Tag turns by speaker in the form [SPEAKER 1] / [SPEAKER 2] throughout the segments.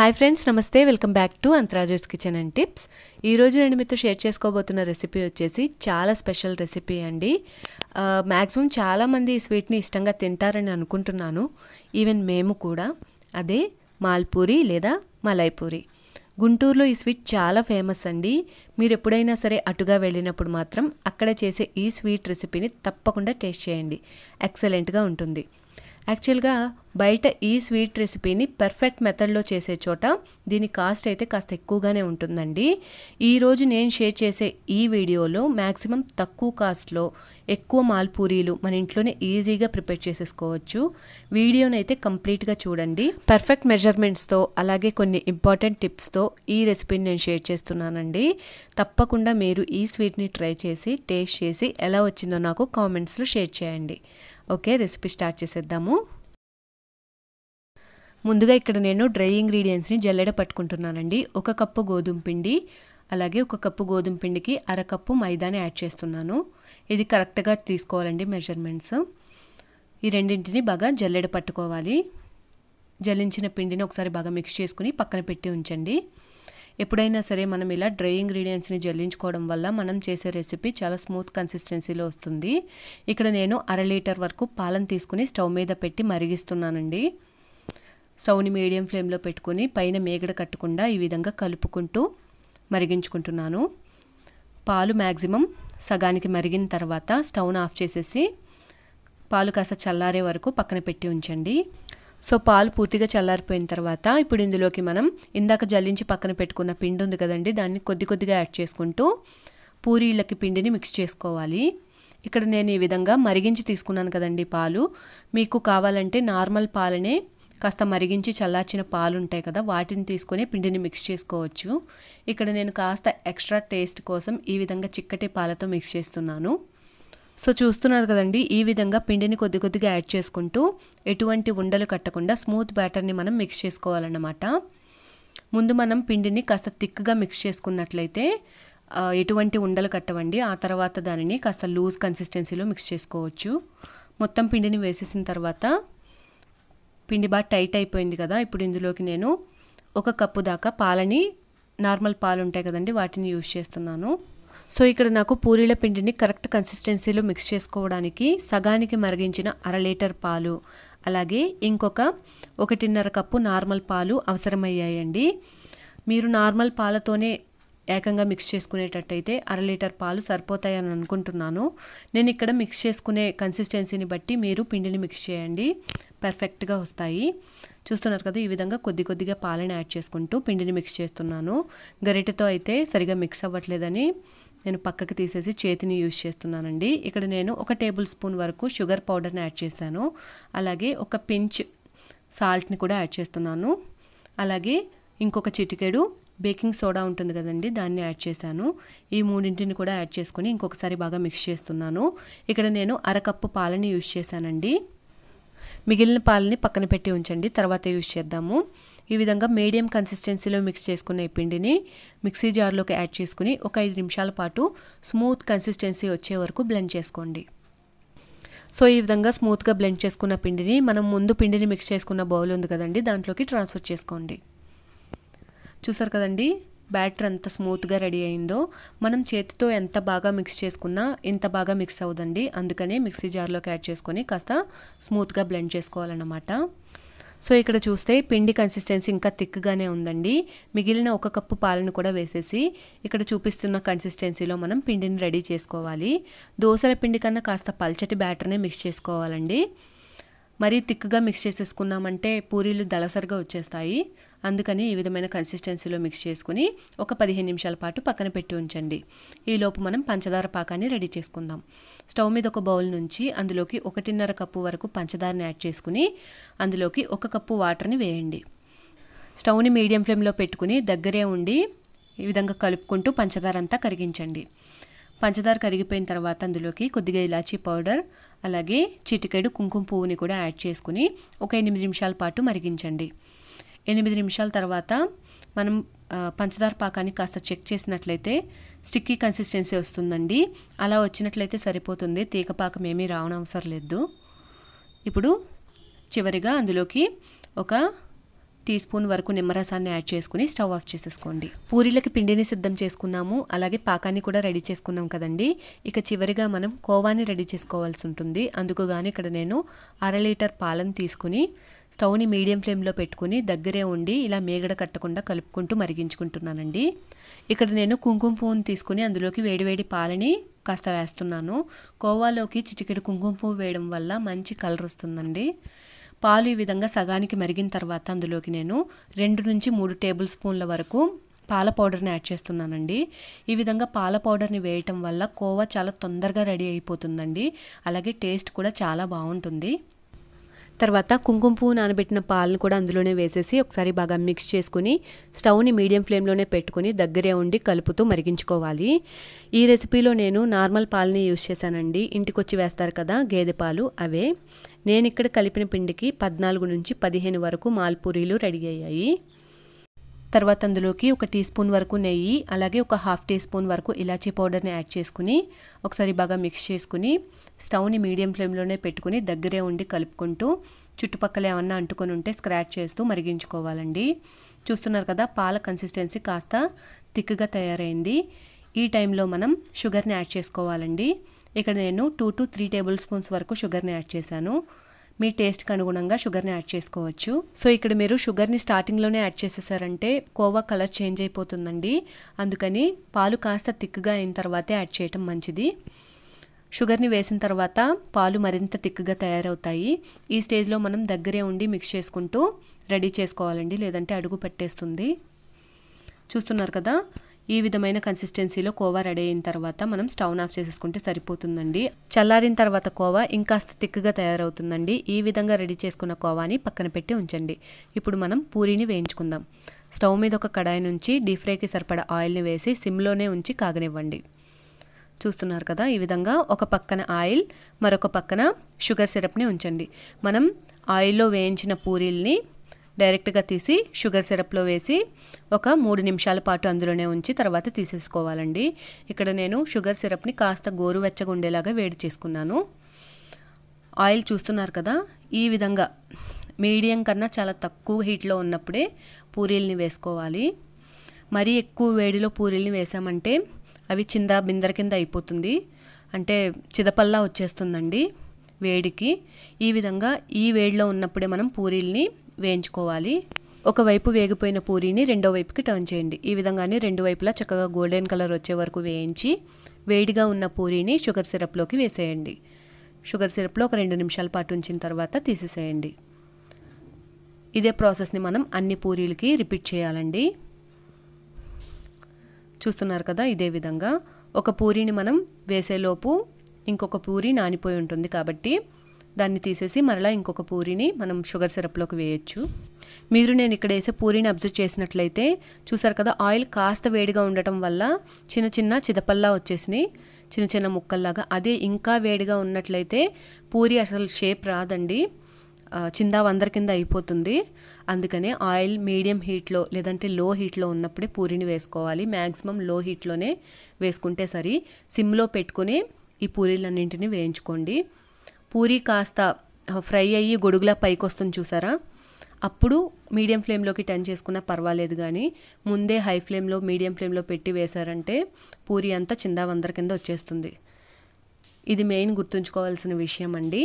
[SPEAKER 1] Hi friends, నమస్తే. Welcome back to అంతరాజుస్ kitchen and tips. ఈరోజు నేను మీతో షేర్ చేసుకోబోతున్న రెసిపీ వచ్చేసి చాలా స్పెషల్ రెసిపీ అండి. మ్యాక్సిమం చాలామంది ఈ స్వీట్ని ఇష్టంగా తింటారని అనుకుంటున్నాను. ఈవెన్ మేము కూడా. అదే మాల్పూరి లేదా మలైపూరి. గుంటూరులో ఈ స్వీట్ చాలా ఫేమస్ అండి. మీరు ఎప్పుడైనా సరే అటుగా వెళ్ళినప్పుడు మాత్రం అక్కడ చేసే ఈ స్వీట్ రెసిపీని తప్పకుండా టేస్ట్ చేయండి. ఎక్సలెంట్గా ఉంటుంది. యాక్చువల్గా బయట ఈ స్వీట్ రెసిపీని పర్ఫెక్ట్ మెథడ్లో చేసే చోట దీని కాస్ట్ అయితే కాస్త ఎక్కువగానే ఉంటుందండి. ఈరోజు నేను షేర్ చేసే ఈ వీడియోలో మ్యాక్సిమం తక్కువ కాస్ట్లో ఎక్కువ మాల్పూరీలు మన ఇంట్లోనే ఈజీగా ప్రిపేర్ చేసేసుకోవచ్చు. వీడియోనైతే కంప్లీట్గా చూడండి. పర్ఫెక్ట్ మెజర్మెంట్స్తో అలాగే కొన్ని ఇంపార్టెంట్ టిప్స్తో ఈ రెసిపీని నేను షేర్ చేస్తున్నానండి. తప్పకుండా మీరు ఈ స్వీట్ని ట్రై చేసి టేస్ట్ చేసి ఎలా వచ్చిందో నాకు కామెంట్స్లో షేర్ చేయండి. ఓకే, రెసిపీ స్టార్ట్ చేసేద్దాము. ముందుగా ఇక్కడ నేను డ్రై ఇంగ్రీడియంట్స్ని జల్లెడ పట్టుకుంటున్నానండి. 1 కప్పు గోధుమ పిండి, అలాగే 1 కప్పు గోధుమ పిండికి 1/2 కప్పు మైదాని యాడ్ చేస్తున్నాను. ఇది కరెక్ట్గా తీసుకోవాలండి మెజర్మెంట్స్. ఈ రెండింటిని బాగా జల్లెడ పట్టుకోవాలి. జల్లించిన పిండిని ఒకసారి బాగా మిక్స్ చేసుకుని పక్కన పెట్టి ఉంచండి. ఎప్పుడైనా సరే మనం ఇలా డ్రై ఇంగ్రీడియంట్స్ని జల్లించుకోవడం వల్ల మనం చేసే రెసిపీ చాలా స్మూత్ కన్సిస్టెన్సీలో వస్తుంది. ఇక్కడ నేను 1/2 లీటర్ వరకు పాలను తీసుకుని స్టవ్ మీద పెట్టి మరిగిస్తున్నానండి. స్టవ్ని మీడియం ఫ్లేమ్లో పెట్టుకుని పైన మేగడ కట్టకుండా ఈ విధంగా కలుపుకుంటూ మరిగించుకుంటున్నాను. పాలు మ్యాక్సిమం సగానికి మరిగిన తర్వాత స్టవ్ను ఆఫ్ చేసేసి పాలు కాస్త చల్లారే వరకు పక్కన పెట్టి ఉంచండి. సో పాలు పూర్తిగా చల్లారిపోయిన తర్వాత ఇప్పుడు ఇందులోకి మనం ఇందాక జల్లించి పక్కన పెట్టుకున్న పిండి ఉంది కదండి, దాన్ని కొద్ది కొద్దిగా యాడ్ చేసుకుంటూ పూరీలకి పిండిని మిక్స్ చేసుకోవాలి. ఇక్కడ నేను ఈ విధంగా మరిగించి తీసుకున్నాను కదండి పాలు. మీకు కావాలంటే నార్మల్ పాలనే కాస్త మరిగించి చల్లార్చిన పాలు ఉంటాయి కదా, వాటిని తీసుకొని పిండిని మిక్స్ చేసుకోవచ్చు. ఇక్కడ నేను కాస్త ఎక్స్ట్రా టేస్ట్ కోసం ఈ విధంగా చిక్కటి పాలతో మిక్స్ చేస్తున్నాను. సో చూస్తున్నారు కదండి, ఈ విధంగా పిండిని కొద్ది కొద్దిగా యాడ్ చేసుకుంటూ ఎటువంటి ఉండలు కట్టకుండా స్మూత్ బ్యాటర్ని మనం మిక్స్ చేసుకోవాలన్నమాట. ముందు మనం పిండిని కాస్త థిక్గా మిక్స్ చేసుకున్నట్లయితే ఎటువంటి ఉండలు కట్టవండి. ఆ తర్వాత దానిని కాస్త లూజ్ కన్సిస్టెన్సీలో మిక్స్ చేసుకోవచ్చు. మొత్తం పిండిని వేసేసిన తర్వాత పిండి బాగా టైట్ అయిపోయింది కదా, ఇప్పుడు ఇందులోకి నేను 1 కప్పు దాకా పాలని, నార్మల్ పాలు ఉంటాయి కదండి, వాటిని యూజ్ చేస్తున్నాను. సో ఇక్కడ నాకు పూరీల పిండిని కరెక్ట్ కన్సిస్టెన్సీలో మిక్స్ చేసుకోవడానికి సగానికి మరిగించిన 1/2 లీటర్ పాలు, అలాగే ఇంకొక 1.5 కప్పు నార్మల్ పాలు అవసరమయ్యాయండి. మీరు నార్మల్ పాలతోనే ఏకంగా మిక్స్ చేసుకునేటట్టయితే 1/2 లీటర్ పాలు సరిపోతాయని అనుకుంటున్నాను. నేను ఇక్కడ మిక్స్ చేసుకునే కన్సిస్టెన్సీని బట్టి మీరు పిండిని మిక్స్ చేయండి, పర్ఫెక్ట్గా వస్తాయి. చూస్తున్నారు కదా, ఈ విధంగా కొద్ది కొద్దిగా పాలను యాడ్ చేసుకుంటూ పిండిని మిక్స్ చేస్తున్నాను. గరిటెతో అయితే సరిగా మిక్స్ అవ్వట్లేదని నేను పక్కకి తీసేసి చేతిని యూజ్ చేస్తున్నానండి. ఇక్కడ నేను 1 టేబుల్ స్పూన్ వరకు షుగర్ పౌడర్ని యాడ్ చేశాను. అలాగే 1 పించ్ సాల్ట్ని కూడా యాడ్ చేస్తున్నాను. అలాగే ఇంకొక చిటికెడు బేకింగ్ సోడా ఉంటుంది కదండి, దాన్ని యాడ్ చేశాను. ఈ మూడింటిని కూడా యాడ్ చేసుకొని ఇంకొకసారి బాగా మిక్స్ చేస్తున్నాను. ఇక్కడ నేను 1/2 కప్పు పాలని యూజ్ చేశానండి. మిగిలిన పాలని పక్కన పెట్టి ఉంచండి, తర్వాత యూజ్ చేద్దాము. ఈ విధంగా మీడియం కన్సిస్టెన్సీలో మిక్స్ చేసుకున్న ఈ పిండిని మిక్సీ జార్లోకి యాడ్ చేసుకుని ఒక 5 నిమిషాల పాటు స్మూత్ కన్సిస్టెన్సీ వచ్చే వరకు బ్లెండ్ చేసుకోండి. సో ఈ విధంగా స్మూత్గా బ్లెండ్ చేసుకున్న పిండిని మనం ముందు పిండిని మిక్స్ చేసుకున్న బౌల్ ఉంది కదండి, దాంట్లోకి ట్రాన్స్ఫర్ చేసుకోండి. చూసారు కదండి, బ్యాటర్ ఎంత స్మూత్గా రెడీ అయిందో. మనం చేతితో ఎంత బాగా మిక్స్ చేసుకున్నా ఇంత బాగా మిక్స్ అవుదండి. అందుకనే మిక్సీ జార్లోకి యాడ్ చేసుకొని కాస్త స్మూత్గా బ్లెండ్ చేసుకోవాలన్నమాట. సో ఇక్కడ చూస్తే పిండి కన్సిస్టెన్సీ ఇంకా థిక్గానే ఉందండి. మిగిలిన 1 కప్పు పాలను కూడా వేసేసి ఇక్కడ చూపిస్తున్న కన్సిస్టెన్సీలో మనం పిండిని రెడీ చేసుకోవాలి. దోసల పిండి కన్నా కాస్త పల్చటి బ్యాటర్నే మిక్స్ చేసుకోవాలండి. మరీ థిక్గా మిక్స్ చేసేసుకున్నామంటే పూరీలు దళసరిగా వచ్చేస్తాయి. అందుకని ఈ విధమైన కన్సిస్టెన్సీలో మిక్స్ చేసుకుని ఒక 15 నిమిషాల పాటు పక్కన పెట్టి ఉంచండి. ఈలోపు మనం పంచదార పాకాన్ని రెడీ చేసుకుందాం. స్టవ్ మీద ఒక బౌల్ నుంచి అందులోకి 1.5 కప్పు వరకు పంచదారని యాడ్ చేసుకుని అందులోకి 1 కప్పు వాటర్ని వేయండి. స్టవ్ని మీడియం ఫ్లేమ్లో పెట్టుకుని దగ్గరే ఉండి ఈ విధంగా కలుపుకుంటూ పంచదార అంతా కరిగించండి. పంచదార కరిగిపోయిన తర్వాత అందులోకి కొద్దిగా ఇలాచీ పౌడర్, అలాగే చిటికెడు కుంకుమ పువ్వుని కూడా యాడ్ చేసుకుని ఒక 8 నిమిషాల పాటు మరిగించండి. 8 నిమిషాల తర్వాత మనం పంచదార పాకాన్ని కాస్త చెక్ చేసినట్లయితే స్టిక్కీ కన్సిస్టెన్సీ వస్తుందండి. అలా వచ్చినట్లయితే సరిపోతుంది, తీగ పాకం ఏమీ రావనవసరం లేదు. ఇప్పుడు చివరిగా అందులోకి ఒక టీ స్పూన్ వరకు నిమ్మరసాన్ని యాడ్ చేసుకుని స్టవ్ ఆఫ్ చేసేసుకోండి. పూరీలకి పిండిని సిద్ధం చేసుకున్నాము, అలాగే పాకాన్ని కూడా రెడీ చేసుకున్నాం కదండి. ఇక చివరిగా మనం కోవాని రెడీ చేసుకోవాల్సి ఉంటుంది. అందుకు గాను ఇక్కడ నేను 1/2 లీటర్ పాలను తీసుకుని స్టవ్ని మీడియం ఫ్లేమ్లో పెట్టుకుని దగ్గరే ఉండి ఇలా మేగడ కట్టకుండా కలుపుకుంటూ మరిగించుకుంటున్నానండి. ఇక్కడ నేను కుంకుమ పువ్వుని తీసుకుని అందులోకి వేడివేడి పాలని కాస్త వేస్తున్నాను. కోవాలోకి చిటికెడు కుంకుమ పువ్వు వేయడం వల్ల మంచి కలర్ వస్తుందండి. పాలు ఈ విధంగా సగానికి మరిగిన తర్వాత అందులోకి నేను 2 నుంచి 3 టేబుల్ స్పూన్ల వరకు పాల పౌడర్ని యాడ్ చేస్తున్నానండి. ఈ విధంగా పాల పౌడర్ని వేయటం వల్ల కోవా చాలా తొందరగా రెడీ అయిపోతుందండి. అలాగే టేస్ట్ కూడా చాలా బాగుంటుంది. తర్వాత కుంకుమ పువ్వు నానబెట్టిన పాలను కూడా అందులోనే వేసేసి ఒకసారి బాగా మిక్స్ చేసుకుని స్టవ్ని మీడియం ఫ్లేమ్లోనే పెట్టుకుని దగ్గరే ఉండి కలుపుతూ మరిగించుకోవాలి. ఈ రెసిపీలో నేను నార్మల్ పాలని యూజ్ చేశానండి. ఇంటికి వచ్చి వేస్తారు కదా గేదె పాలు, అవే. నేను ఇక్కడ కలిపిన పిండికి 14 నుంచి 15 వరకు మాల్పూరీలు రెడీ అయ్యాయి. తర్వాత అందులోకి 1 టీ స్పూన్ వరకు నెయ్యి, అలాగే 1/2 టీ స్పూన్ వరకు ఇలాచీ పౌడర్ని యాడ్ చేసుకుని ఒకసారి బాగా మిక్స్ చేసుకుని స్టవ్ని మీడియం ఫ్లేమ్లోనే పెట్టుకుని దగ్గరే ఉండి కలుపుకుంటూ చుట్టుపక్కల ఏమన్నా అంటుకొని ఉంటే స్క్రాచ్ చేస్తూ మరిగించుకోవాలండి. చూస్తున్నారు కదా, పాల కన్సిస్టెన్సీ కాస్త థిక్గా తయారైంది. ఈ టైంలో మనం షుగర్ని యాడ్ చేసుకోవాలండి. ఇక్కడ నేను 2 to 3 టేబుల్ స్పూన్స్ వరకు షుగర్ని యాడ్ చేశాను. మీ టేస్ట్కి అనుగుణంగా షుగర్ని యాడ్ చేసుకోవచ్చు. సో ఇక్కడ మీరు షుగర్ని స్టార్టింగ్లోనే యాడ్ చేసేసారంటే కోవా కలర్ చేంజ్ అయిపోతుందండి. అందుకని పాలు కాస్త థిక్గా అయిన తర్వాతే యాడ్ చేయటం మంచిది. షుగర్ని వేసిన తర్వాత పాలు మరింత థిక్గా తయారవుతాయి. ఈ స్టేజ్లో మనం దగ్గరే ఉండి మిక్స్ చేసుకుంటూ రెడీ చేసుకోవాలండి, లేదంటే అడుగు పట్టేస్తుంది. చూస్తున్నారు కదా, ఈ విధమైన కన్సిస్టెన్సీలో కోవా రెడీ అయిన తర్వాత మనం స్టవ్ ఆఫ్ చేసేసుకుంటే సరిపోతుందండి. చల్లారిన తర్వాత కోవా ఇంకాస్త థిక్గా తయారవుతుందండి. ఈ విధంగా రెడీ చేసుకున్న కోవాని పక్కన పెట్టి ఉంచండి. ఇప్పుడు మనం పూరీని వేయించుకుందాం. స్టవ్ మీద ఒక కడాయి నుంచి డీప్ ఫ్రైకి సరిపడా ఆయిల్ని వేసి సిమ్లోనే ఉంచి కాగనివ్వండి. చూస్తున్నారు కదా, ఈ విధంగా ఒక పక్కన ఆయిల్, మరొక పక్కన షుగర్ సిరప్ని ఉంచండి. మనం ఆయిల్లో వేయించిన పూరీల్ని డైరెక్ట్గా తీసి షుగర్ సిరప్లో వేసి ఒక 3 నిమిషాల పాటు అందులోనే ఉంచి తర్వాత తీసేసుకోవాలండి. ఇక్కడ నేను షుగర్ సిరప్ని కాస్త గోరువెచ్చగా ఉండేలాగా వేడి చేసుకున్నాను. ఆయిల్ చూస్తున్నారు కదా, ఈ విధంగా మీడియం కన్నా చాలా తక్కువ హీట్లో ఉన్నప్పుడే పూరీల్ని వేసుకోవాలి. మరీ ఎక్కువ వేడిలో పూరీల్ని వేసామంటే అవి చింద బిందర కింద అయిపోతుంది, అంటే చిదపల్లా వచ్చేస్తుందండి వేడికి. ఈ విధంగా ఈ వేడిలో ఉన్నప్పుడే మనం పూరీల్ని వేయించుకోవాలి. ఒకవైపు వేగిపోయిన పూరీని రెండో వైపుకి టర్న్ చేయండి. ఈ విధంగానే రెండు వైపులా చక్కగా గోల్డెన్ కలర్ వచ్చే వరకు వేయించి వేడిగా ఉన్న పూరీని షుగర్ సిరప్లోకి వేసేయండి. షుగర్ సిరప్లో ఒక 2 నిమిషాల పాటు ఉంచిన తర్వాత తీసేసేయండి. ఇదే ప్రాసెస్ని మనం అన్ని పూరీలకి రిపీట్ చేయాలండి. చూస్తున్నారు కదా, ఇదే విధంగా ఒక పూరీని మనం వేసేలోపు ఇంకొక పూరీ నానిపోయి ఉంటుంది కాబట్టి దాన్ని తీసేసి మరలా ఇంకొక పూరీని మనం షుగర్ సిరప్లోకి వేయచ్చు. మీరు నేను ఇక్కడ వేసే పూరీని అబ్జర్వ్ చేసినట్లయితే చూసారు కదా, ఆయిల్ కాస్త వేడిగా ఉండటం వల్ల చిన్న చిన్న చిదపల్లా వచ్చేసినాయి, చిన్న చిన్న ముక్కల్లాగా. అదే ఇంకా వేడిగా ఉన్నట్లయితే పూరీ అసలు షేప్ రాదండి, చిందా వందర కింద అయిపోతుంది. అందుకనే ఆయిల్ మీడియం హీట్లో లేదంటే లో హీట్లో ఉన్నప్పుడే పూరీని వేసుకోవాలి. మ్యాక్సిమం లో హీట్లోనే వేసుకుంటే సరి. సిమ్లో పెట్టుకుని ఈ పూరీలన్నింటినీ వేయించుకోండి. పూరీ కాస్త ఫ్రై అయ్యి గొడుగులా పైకి వస్తుంది చూసారా, అప్పుడు మీడియం ఫ్లేమ్లోకి టర్న్ చేసుకున్నా పర్వాలేదు. కానీ ముందే హై ఫ్లేమ్లో మీడియం ఫ్లేమ్లో పెట్టి వేశారంటే పూరీ అంతా చిందావందర కింద వచ్చేస్తుంది. ఇది మెయిన్ గుర్తుంచుకోవాల్సిన విషయం అండి.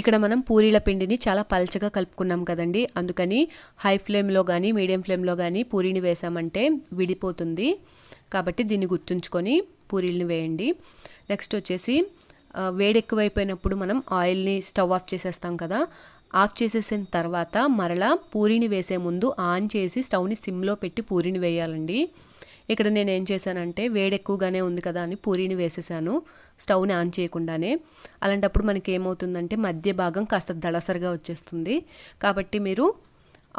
[SPEAKER 1] ఇక్కడ మనం పూరీల పిండిని చాలా పల్చగా కలుపుకున్నాం కదండి, అందుకని హై ఫ్లేమ్లో కానీ మీడియం ఫ్లేమ్లో కానీ పూరీని వేసామంటే విడిపోతుంది. కాబట్టి దీన్ని గుర్తుంచుకొని పూరీల్ని వేయండి. నెక్స్ట్ వచ్చేసి వేడి ఎక్కువైపోయినప్పుడు మనం ఆయిల్ని స్టవ్ ఆఫ్ చేసేస్తాం కదా, ఆఫ్ చేసేసిన తర్వాత మరలా పూరీని వేసే ముందు ఆన్ చేసి స్టవ్ని సిమ్లో పెట్టి పూరీని వేయాలండి. ఇక్కడ నేను ఏం చేశానంటే వేడి ఎక్కువగానే ఉంది కదా అని పూరీని వేసేసాను స్టవ్ని ఆన్ చేయకుండానే. అలాంటప్పుడు మనకి ఏమవుతుందంటే మధ్య భాగం కాస్త దళసరిగా వచ్చేస్తుంది. కాబట్టి మీరు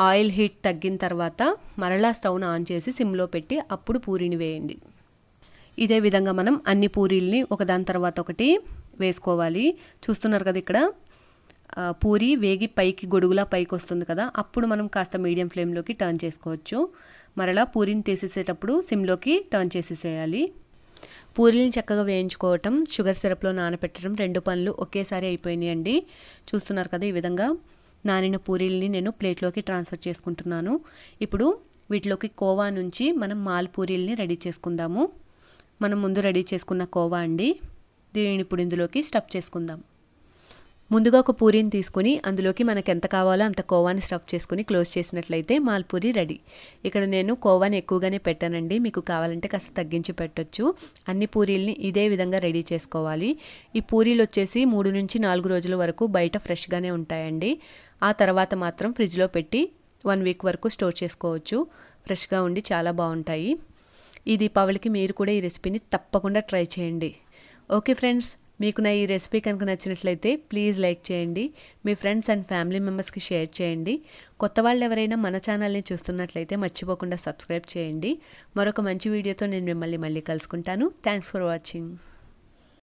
[SPEAKER 1] ఆయిల్ హీట్ తగ్గిన తర్వాత మరలా స్టవ్ని ఆన్ చేసి సిమ్లో పెట్టి అప్పుడు పూరీని వేయండి. ఇదే విధంగా మనం అన్ని పూరీల్ని ఒకదాని తర్వాత ఒకటి వేసుకోవాలి. చూస్తున్నారు కదా, ఇక్కడ పూరి వేగి పైకి గొడుగులా పైకి వస్తుంది కదా, అప్పుడు మనం కాస్త మీడియం ఫ్లేమ్లోకి టర్న్ చేసుకోవచ్చు. మరలా పూరీని తీసేసేటప్పుడు సిమ్లోకి టర్న్ చేసేసేయాలి. పూరీని చక్కగా వేయించుకోవటం, షుగర్ సిరప్లో నానబెట్టడం 2 పనులు ఒకేసారి అయిపోయినాయండి. చూస్తున్నారు కదా, ఈ విధంగా నానిన పూరీల్ని నేను ప్లేట్లోకి ట్రాన్స్ఫర్ చేసుకుంటున్నాను. ఇప్పుడు వీటిలోకి కోవా నుంచి మనం మాల్ పూరీల్ని రెడీ చేసుకుందాము. మనం ముందు రెడీ చేసుకున్న కోవా అండి. దీనిని ఇప్పుడు ఇందులోకి స్టఫ్ చేసుకుందాం. ముందుగా ఒక పూరీని తీసుకొని అందులోకి మనకు ఎంత కావాలో అంత కోవాని స్టఫ్ చేసుకుని క్లోజ్ చేసినట్లయితే మాల్పూరి రెడీ. ఇక్కడ నేను కోవాని ఎక్కువగానే పెట్టానండి, మీకు కావాలంటే కాస్త తగ్గించి పెట్టొచ్చు. అన్ని పూరీల్ని ఇదే విధంగా రెడీ చేసుకోవాలి. ఈ పూరీలు వచ్చేసి 3 నుంచి 4 రోజుల వరకు బయట ఫ్రెష్గానే ఉంటాయండి. ఆ తర్వాత మాత్రం ఫ్రిడ్జ్లో పెట్టి 1 వీక్ వరకు స్టోర్ చేసుకోవచ్చు. ఫ్రెష్గా ఉండి చాలా బాగుంటాయి. ఈ దీపావళికి మీరు కూడా ఈ రెసిపీని తప్పకుండా ట్రై చేయండి. ఓకే ఫ్రెండ్స్, మీకు నా ఈ రెసిపీ కనుక నచ్చినట్లయితే ప్లీజ్ లైక్ చేయండి. మీ ఫ్రెండ్స్ అండ్ ఫ్యామిలీ మెంబర్స్కి షేర్ చేయండి. కొత్త వాళ్ళు ఎవరైనా మన ఛానల్ని చూస్తున్నట్లయితే మర్చిపోకుండా సబ్స్క్రైబ్ చేయండి. మరొక మంచి వీడియోతో నేను మిమ్మల్ని మళ్ళీ కలుసుకుంటాను. Thanks for watching.